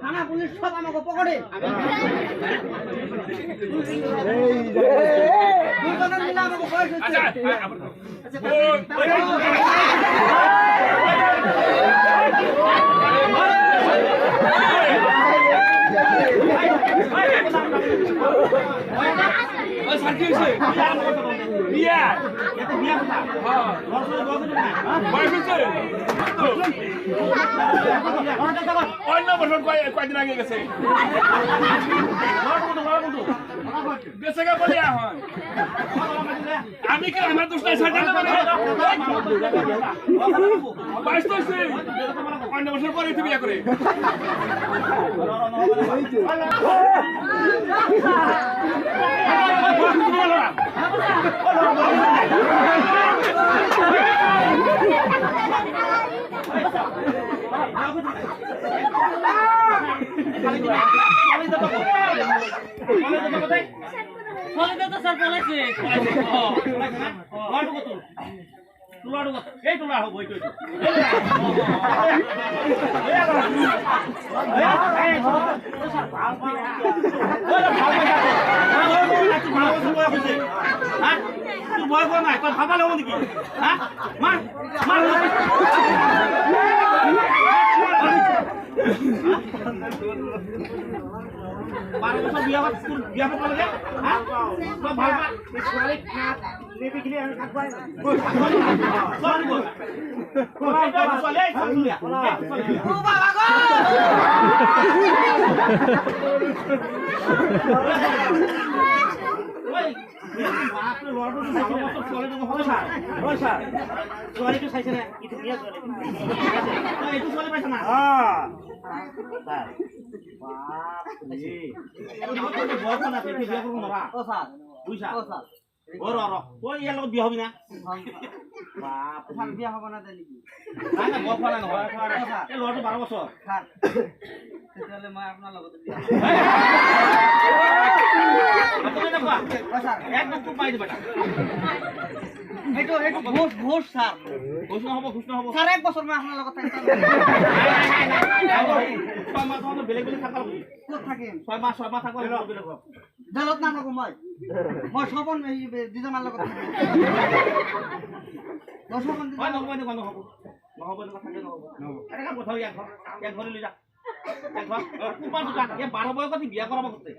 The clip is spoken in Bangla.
থানা পুলিশ সব আমাকে পকড়ে কয়দিন আগে গেছে আমি কি আমার দোষ নাই বাইশ তো অন্য বছর পরে বিয়ে করে ভয় করা নাই তোর ভাবা লাগবো নাকি হ্যাঁ মার মার বিয়া হবি না বিয়া হব না নাকি বৰ খোৱা নাই নহয় ল'ৰাটো 12 বছৰ তেতিয়াহ'লে মই আপোনাৰ লগতে ঘোষ ছাৰ ঘোষ নহ'ব ঘোষ নহ'ব ছাৰ এক বছৰ মই আপোনাৰ লগত থাকিম বেলেগ বেলেগ থাকা ক'ত থাকিম 6 মাহ থাকব জেলত নাথাকো মই সপন দুজনৰ লগত থাকিম নহ'ব নহ'ব থাকে নহ'ব এটা কথা ইয়াক ঘৰ লৈ যা বিয়া কৰাব খুঁজছে